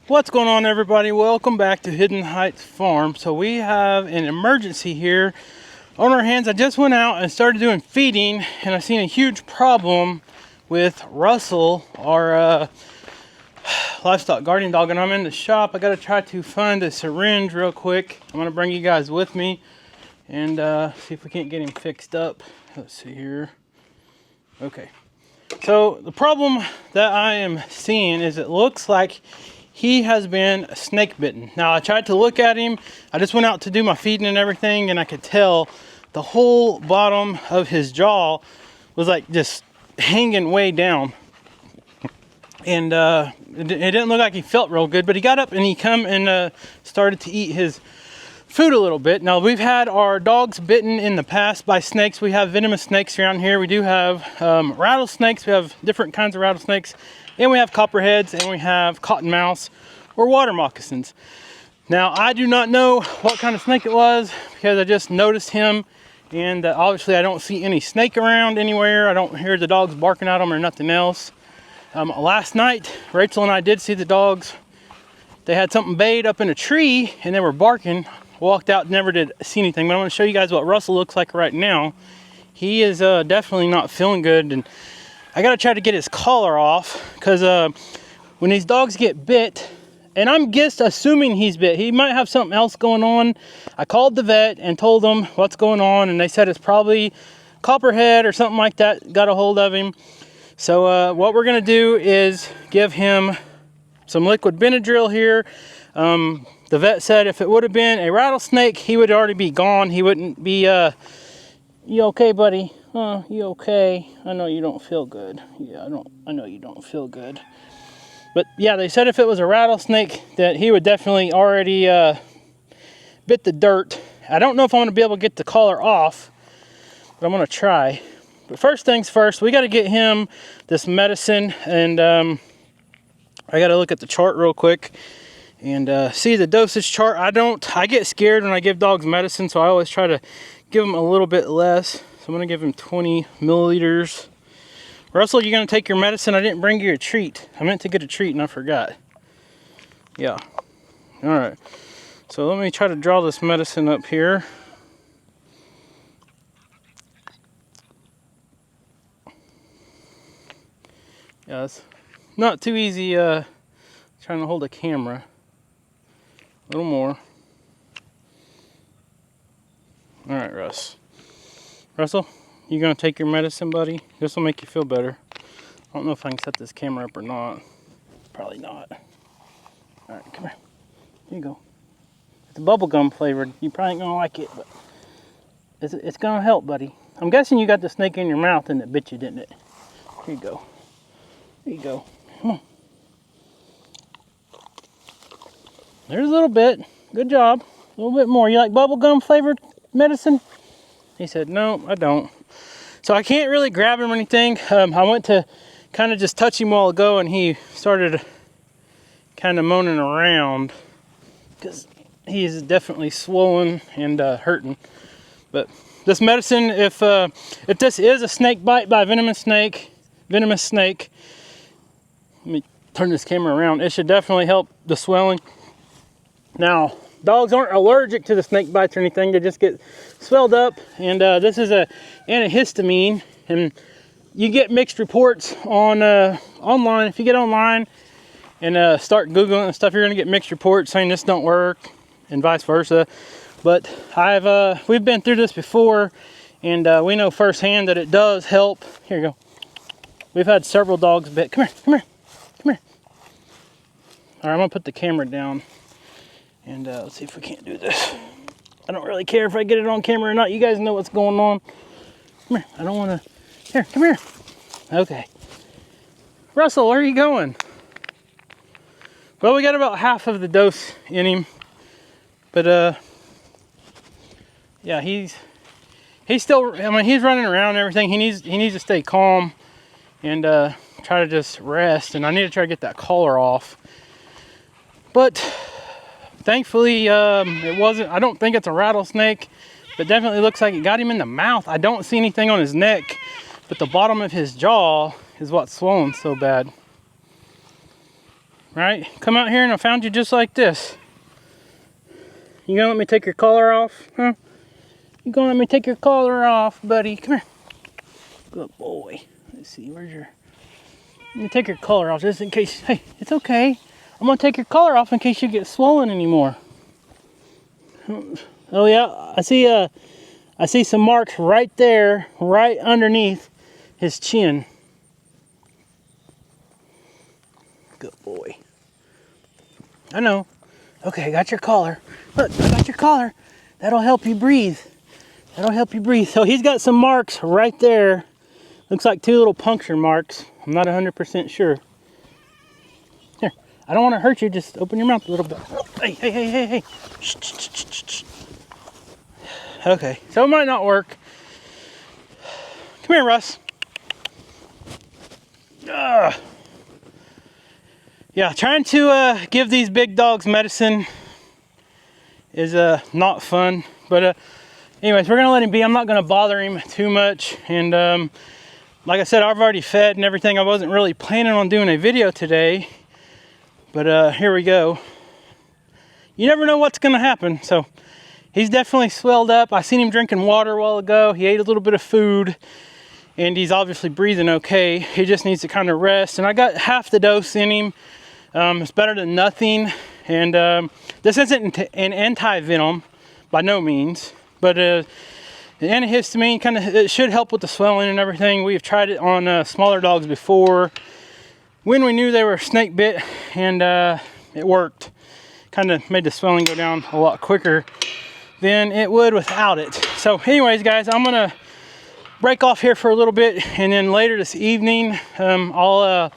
What's going on, everybody? Welcome back to Hidden Heights Farm. So we have an emergency here on our hands. I just went out and started doing feeding, and I seen a huge problem with Russell, our livestock guardian dog, and I'm in the shop. I gotta try to find a syringe real quick. I'm gonna bring you guys with me and see if we can't get him fixed up. Let's see here. Okay, so the problem that I am seeing is it looks like he has been snake bitten. Now I tried to look at him. I just went out to do my feeding and everything, and I could tell the whole bottom of his jaw was like just hanging way down. And it didn't look like he felt real good, but he got up and he come and started to eat his food a little bit. Now we've had our dogs bitten in the past by snakes. We have venomous snakes around here. We do have rattlesnakes. We have different kinds of rattlesnakes. And we have copperheads, and we have cottonmouths or water moccasins. Now, I do not know what kind of snake it was because I just noticed him, and obviously I don't see any snake around anywhere. I don't hear the dogs barking at them or nothing else. Last night, Rachel and I did see the dogs. They had something bayed up in a tree, and they were barking. Walked out, never did see anything, but I want to show you guys what Russell looks like right now. He is definitely not feeling good, and I gotta try to get his collar off because when these dogs get bit, and I'm just assuming he's bit, he might have something else going on. I called the vet and told them what's going on, and they said it's probably copperhead or something like that got a hold of him. So what we're gonna do is give him some liquid Benadryl here. The vet said if it would have been a rattlesnake, he would already be gone. He wouldn't be, you okay, buddy? Oh, you okay? I know you don't feel good. Yeah, I know you don't feel good. But yeah, they said if it was a rattlesnake that he would definitely already bit the dirt. I don't know if I'm going to be able to get the collar off, but I'm going to try. But first things first, we got to get him this medicine, and I got to look at the chart real quick and see the dosage chart. I get scared when I give dogs medicine, so I always try to give them a little bit less. So I'm gonna give him 20 milliliters. Russell, you gonna take your medicine? I didn't bring you a treat. I meant to get a treat and I forgot. Yeah. All right. So let me try to draw this medicine up here. Yeah, it's not too easy trying to hold a camera. A little more. All right, Russell, you gonna take your medicine, buddy? This will make you feel better. I don't know if I can set this camera up or not. Probably not. All right, come here. Here you go. It's bubblegum flavored. You probably ain't gonna like it, but it's gonna help, buddy. I'm guessing you got the snake in your mouth and it bit you, didn't it? Here you go. Here you go. Come on. There's a little bit. Good job. A little bit more. You like bubblegum flavored medicine? He said, no, I don't. So I can't really grab him or anything. I went to kind of just touch him a while ago, and he started kind of moaning around because he's definitely swollen and hurting. But this medicine, if this is a snake bite by a venomous snake, let me turn this camera around. It should definitely help the swelling. Now, dogs aren't allergic to the snake bites or anything. They just get swelled up, and this is a antihistamine, and you get mixed reports on online. If you get online and start Googling and stuff, you're gonna get mixed reports saying this don't work and vice versa. But we've been through this before, and we know firsthand that it does help. Here you go. We've had several dogs bit. Come here. All right, I'm gonna put the camera down. And let's see if we can't do this. I don't really care if I get it on camera or not. You guys know what's going on. Come here. I don't want to. Here, come here. Okay. Russell, where are you going? Well, we got about half of the dose in him. But, yeah, he's still, I mean, he's running around and everything. He needs to stay calm and try to just rest. And I need to try to get that collar off. But thankfully, it wasn't, I don't think it's a rattlesnake, but definitely looks like it got him in the mouth. I don't see anything on his neck, but the bottom of his jaw is what's swollen so bad. right? Come out here and I found you just like this. You gonna let me take your collar off, huh? You gonna let me take your collar off, buddy? Come here. Good boy. Let's see, where's your... Let me take your collar off just in case. Hey, it's okay. I'm gonna take your collar off in case you get swollen anymore. Oh yeah, I see some marks right there, right underneath his chin. Good boy. I know. Okay, I got your collar. Look, I got your collar. That'll help you breathe. That'll help you breathe. So he's got some marks right there. Looks like 2 little puncture marks. I'm not 100% sure. Here, I don't want to hurt you. Just open your mouth a little bit. Hey. Shh, shh, shh, shh, shh. Okay, so it might not work. Come here, Russ. Yeah, trying to give these big dogs medicine is not fun. But anyways, we're gonna let him be. I'm not gonna bother him too much. And like I said, I've already fed and everything. I wasn't really planning on doing a video today, but here we go. You never know what's gonna happen. So he's definitely swelled up. I seen him drinking water a while ago. He ate a little bit of food. And he's obviously breathing okay. He just needs to kind of rest. And I got half the dose in him. It's better than nothing. And this isn't an anti-venom by no means, but the antihistamine kind of, it should help with the swelling and everything. We've tried it on smaller dogs before when we knew they were snake bit, and it worked. Kind of made the swelling go down a lot quicker than it would without it. So anyways, guys, I'm gonna break off here for a little bit, and then later this evening I'll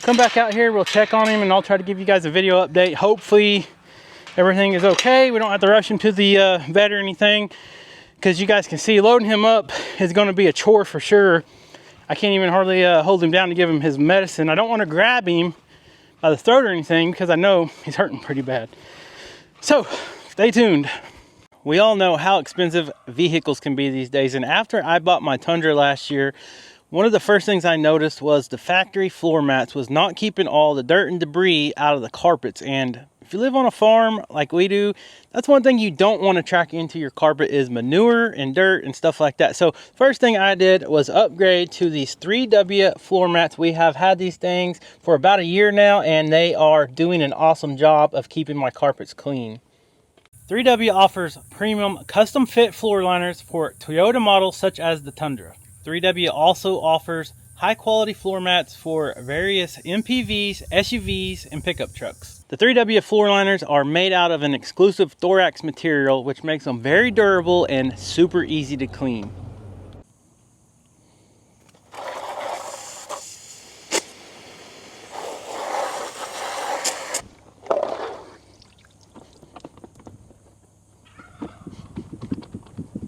come back out here. We'll check on him, and I'll try to give you guys a video update. Hopefully everything is okay. We don't have to rush him to the vet or anything, because you guys can see loading him up is going to be a chore for sure. I can't even hardly hold him down to give him his medicine. I don't want to grab him by the throat or anything, because I know he's hurting pretty bad. So stay tuned. We all know how expensive vehicles can be these days, and after I bought my Tundra last year, one of the first things I noticed was the factory floor mats was not keeping all the dirt and debris out of the carpets. And if you live on a farm like we do, that's one thing you don't want to track into your carpet is manure and dirt and stuff like that. So first thing I did was upgrade to these 3W floor mats. We have had these things for about a year now, and they are doing an awesome job of keeping my carpets clean. 3W offers premium custom fit floor liners for Toyota models such as the Tundra. 3W also offers high quality floor mats for various MPVs, SUVs, and pickup trucks. The 3W floor liners are made out of an exclusive thorax material, which makes them very durable and super easy to clean.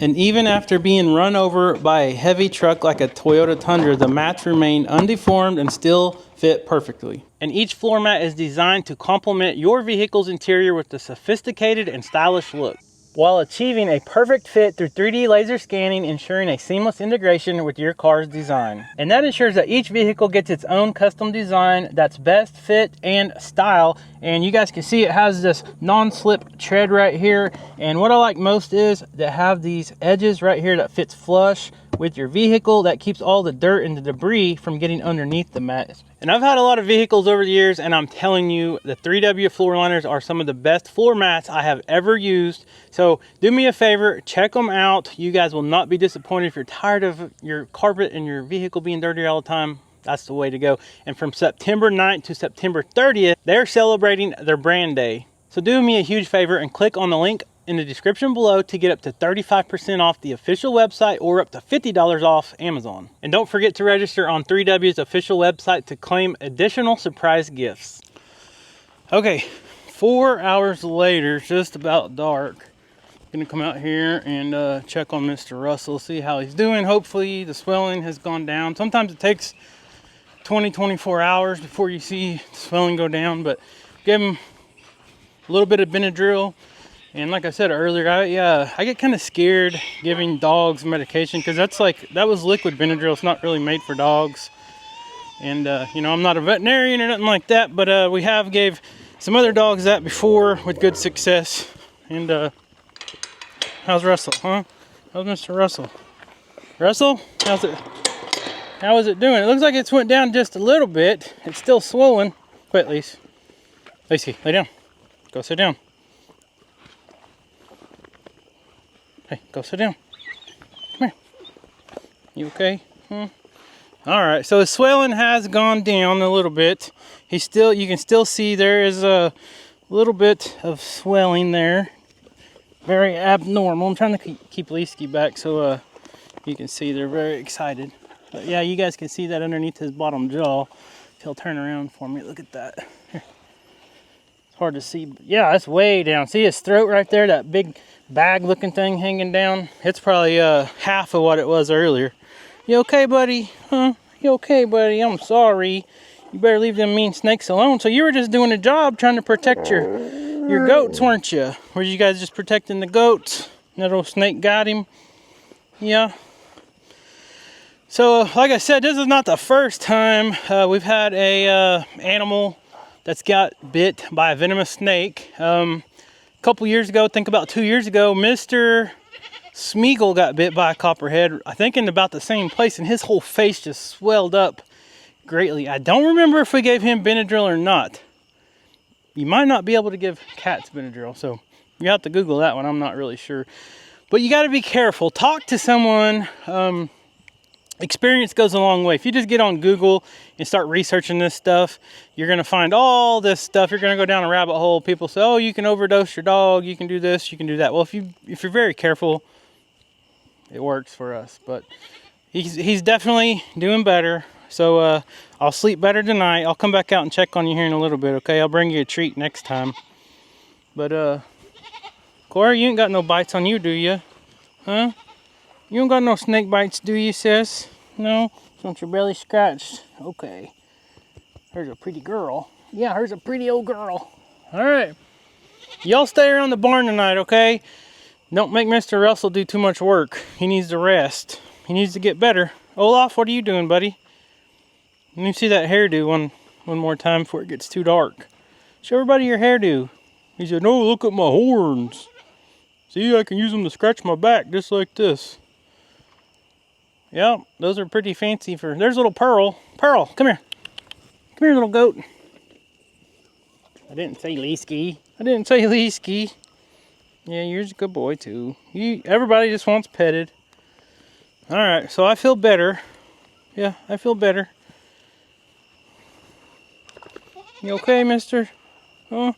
And even after being run over by a heavy truck like a Toyota Tundra, the mats remain undeformed and still fit perfectly. And each floor mat is designed to complement your vehicle's interior with a sophisticated and stylish look, while achieving a perfect fit through 3D laser scanning, ensuring a seamless integration with your car's design. And that ensures that each vehicle gets its own custom design that's best fit and style. And you guys can see it has this non-slip tread right here. And what I like most is that have these edges right here that fits flush with your vehicle, that keeps all the dirt and the debris from getting underneath the mat. And I've had a lot of vehicles over the years, and I'm telling you, the 3W floor liners are some of the best floor mats I have ever used. So do me a favor, check them out. You guys will not be disappointed. If you're tired of your carpet and your vehicle being dirty all the time, that's the way to go. And from September 9th to September 30th, they're celebrating their brand day. So do me a huge favor and click on the link in the description below to get up to 35% off the official website or up to $50 off Amazon. And don't forget to register on 3W's official website to claim additional surprise gifts. Okay, 4 hours later, just about dark. Gonna come out here and check on Mr. Russell, see how he's doing. Hopefully the swelling has gone down. Sometimes it takes 24 hours before you see the swelling go down, but give him a little bit of Benadryl. And like I said earlier, I get kind of scared giving dogs medication, because that was liquid Benadryl. It's not really made for dogs. And you know, I'm not a veterinarian or nothing like that, but we have gave some other dogs that before with good success. And how's Russell, huh? How's Mr. Russell? Russell, how is it doing? It looks like it's went down just a little bit. It's still swollen. Quit, Lacey. Lacey, lay down. Go sit down. Hey, go sit down. Come here. You okay? All right, so his swelling has gone down a little bit. You can still see there is a little bit of swelling there. Very abnormal. I'm trying to keep Lacey back so you can see they're very excited. But yeah, you guys can see that underneath his bottom jaw. If he'll turn around for me, look at that. Here. It's hard to see, but yeah, it's way down. See his throat right there, that big bag looking thing hanging down? It's probably half of what it was earlier. You okay, buddy? Huh? You okay, buddy? I'm sorry. You better leave them mean snakes alone. So you were just doing a job trying to protect your goats, weren't you? Were you guys just protecting the goats? That little snake got him? Yeah. So like I said, this is not the first time we've had a animal that's got bit by a venomous snake. A couple years ago, think about 2 years ago, Mr. Smeagol got bit by a copperhead, I think in about the same place, and his whole face just swelled up greatly. I don't remember if we gave him Benadryl or not. You might not be able to give cats Benadryl, so you have to Google that one. I'm not really sure. But you got to be careful. Talk to someone. Experience goes a long way. If you just get on Google and start researching this stuff, you're going to find all this stuff. You're going to go down a rabbit hole. People say, oh, you can overdose your dog. You can do this. You can do that. Well, if you're very careful, it works for us. But he's definitely doing better. So I'll sleep better tonight. I'll come back out and check on you here in a little bit, okay? I'll bring you a treat next time. But, Corey, you ain't got no bites on you, do you? Huh? You don't got no snake bites, do you, sis? No? Don't your belly scratched? Okay. Here's a pretty girl. Yeah, here's a pretty old girl. All right. Y'all stay around the barn tonight, okay? Don't make Mr. Russell do too much work. He needs to rest. He needs to get better. Olaf, what are you doing, buddy? Let me see that hairdo one more time before it gets too dark. Show everybody your hairdo. He said, no, look at my horns. See, I can use them to scratch my back just like this. Yeah, those are pretty fancy for... There's little Pearl. Pearl, come here. Come here, little goat. I didn't say Leesky. I didn't say Leesky. Yeah, you're a good boy, too. Everybody just wants petted. Alright, so I feel better. Yeah, I feel better. You okay, mister? Oh,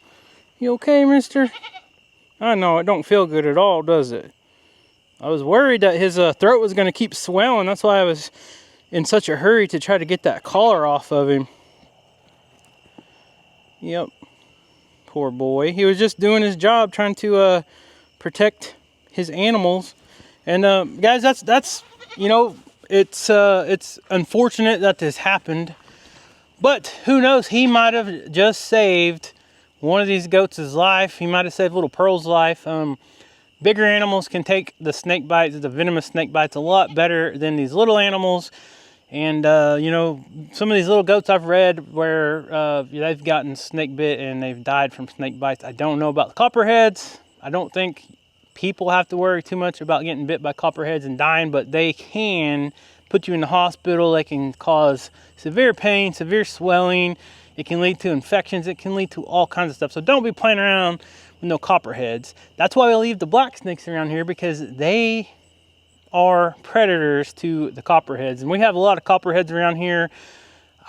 you okay, mister? I know, it don't feel good at all, does it? I was worried that his throat was going to keep swelling. That's why I was in such a hurry to try to get that collar off of him. Yep. Poor boy. He was just doing his job, trying to protect his animals. And guys, that's you know, it's unfortunate that this happened. But who knows? He might have just saved one of these goats' life. He might have saved little Pearl's life. Bigger animals can take the snake bites, the venomous snake bites, a lot better than these little animals. And, you know, some of these little goats I've read where they've gotten snake bit and they've died from snake bites. I don't know about the copperheads. I don't think people have to worry too much about getting bit by copperheads and dying, but they can put you in the hospital. They can cause severe pain, severe swelling. It can lead to infections. It can lead to all kinds of stuff. So don't be playing around with no copperheads. That's why we leave the black snakes around here, because they are predators to the copperheads. And we have a lot of copperheads around here.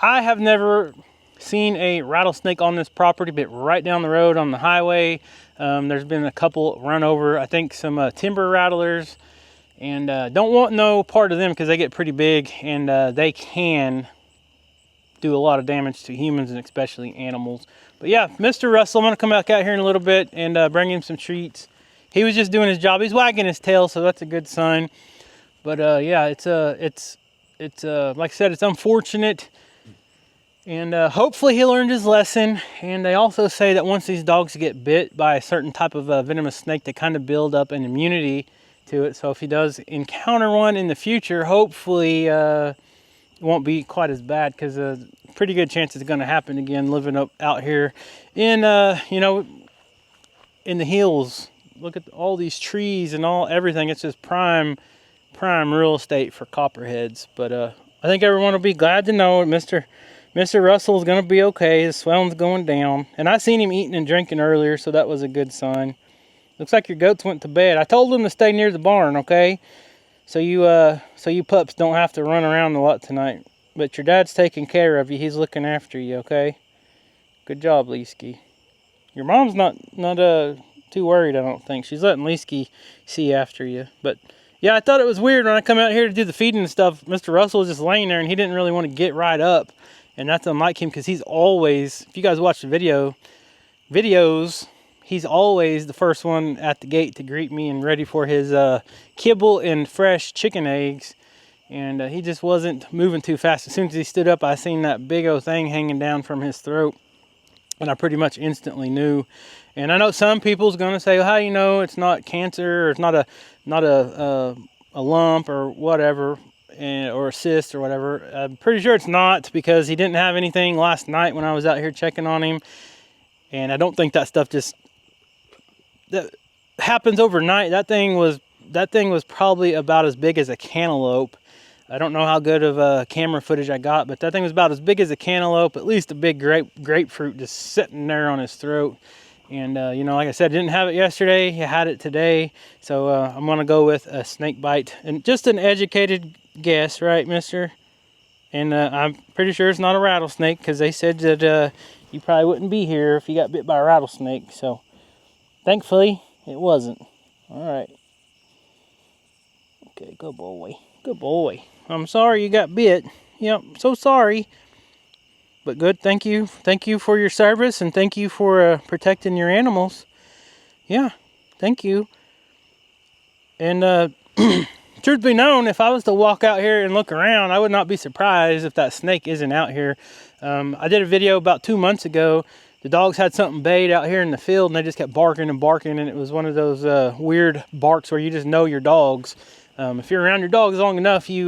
I have never seen a rattlesnake on this property, but right down the road on the highway, there's been a couple run over, I think some timber rattlers, and don't want no part of them because they get pretty big and they can do a lot of damage to humans and especially animals. But yeah, Mr. Russell, I'm gonna come back out here in a little bit and bring him some treats. He was just doing his job. He's wagging his tail, so that's a good sign. But yeah, it's like I said, it's unfortunate. And hopefully he learned his lesson. And they also say that once these dogs get bit by a certain type of venomous snake, they kind of build up an immunity to it. So if he does encounter one in the future, hopefully won't be quite as bad, because pretty good chance it's going to happen again living up out here in you know, in the hills. Look at all these trees and everything. It's just prime real estate for copperheads. But I think everyone will be glad to know Mr. Russell is going to be okay. His swelling's going down, and I seen him eating and drinking earlier, so that was a good sign. Looks like your goats went to bed. I told them to stay near the barn, okay? So you pups don't have to run around a lot tonight. But your dad's taking care of you. He's looking after you, okay? Good job, Leesky. Your mom's not too worried, I don't think. She's letting Leesky see after you. But yeah, I thought it was weird when I come out here to do the feeding and stuff. Mr. Russell was just laying there, and he didn't really want to get right up. And that's unlike him, because he's always, if you guys watch the videos, he's always the first one at the gate to greet me and ready for his kibble and fresh chicken eggs. And he just wasn't moving too fast. As soon as he stood up, I seen that big old thing hanging down from his throat, and I pretty much instantly knew. And I know some people's gonna say, well, how you know it's not cancer, or it's not a lump or whatever, or a cyst or whatever. I'm pretty sure it's not, because he didn't have anything last night when I was out here checking on him. And I don't think that stuff that happens overnight. That thing was probably about as big as a cantaloupe. I don't know how good of camera footage I got, but that thing was about as big as a cantaloupe, at least a big grapefruit just sitting there on his throat. And you know, like I said, I didn't have it yesterday. He had it today, so I'm gonna go with a snake bite, and just an educated guess, right, mister? And I'm pretty sure it's not a rattlesnake, because they said that you probably wouldn't be here if you got bit by a rattlesnake. So thankfully it wasn't. All right. Okay, good boy. Good boy. I'm sorry you got bit. Yep, so sorry. But good, thank you. Thank you for your service, and thank you for protecting your animals. Yeah, thank you. And truth be known, if I was to walk out here and look around, I would not be surprised if that snake isn't out here. I did a video about 2 months ago. The dogs had something bayed out here in the field, and they just kept barking and barking, and it was one of those weird barks where you just know your dogs. If you're around your dogs long enough, you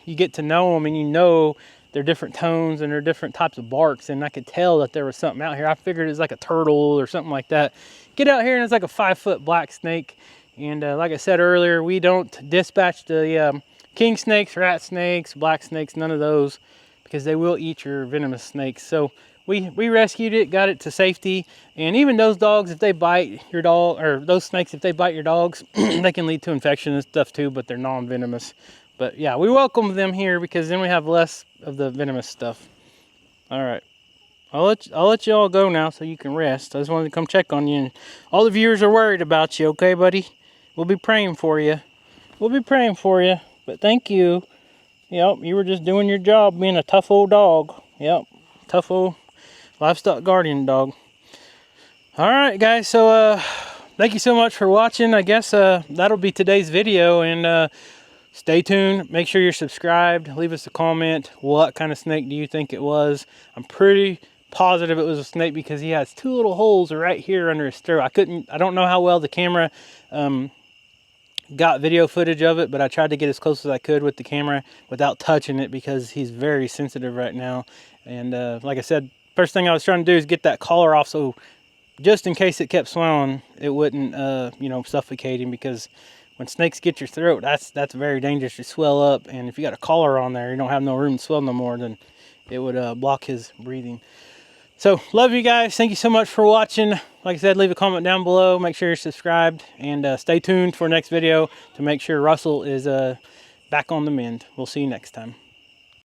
get to know them, and you know their different tones and their different types of barks. And I could tell that there was something out here. I figured it was like a turtle or something like that. Get out here, and it's like a 5-foot black snake. And like I said earlier, we don't dispatch the king snakes, rat snakes, black snakes, none of those, because they will eat your venomous snakes. So we rescued it, got it to safety. And even those dogs, if they bite your dog, or those snakes, if they bite your dogs, they can lead to infection and stuff too, but they're non-venomous. But yeah, we welcome them here, because then we have less of the venomous stuff. All right, I'll let you all go now so you can rest. I just wanted to come check on you, and all the viewers are worried about you. Okay, buddy? We'll be praying for you. We'll be praying for you. But thank you. Yep, you were just doing your job, being a tough old dog. Yep, tough old livestock guardian dog. All right, guys. So thank you so much for watching. I guess that'll be today's video, and stay tuned. Make sure you're subscribed. Leave us a comment. What kind of snake do you think it was? I'm pretty positive it was a snake, because he has 2 little holes right here under his throat. I don't know how well the camera got video footage of it, but I tried to get as close as I could with the camera without touching it, because he's very sensitive right now. And like I said, first thing I was trying to do is get that collar off, so just in case it kept swelling, it wouldn't you know, suffocate him, because when snakes get your throat, that's very dangerous to swell up. And if you got a collar on there, you don't have no room to swell no more, then it would block his breathing. So love you guys. Thank you so much for watching. Like I said, leave a comment down below. Make sure you're subscribed, and stay tuned for next video to make sure Russell is back on the mend. We'll see you next time.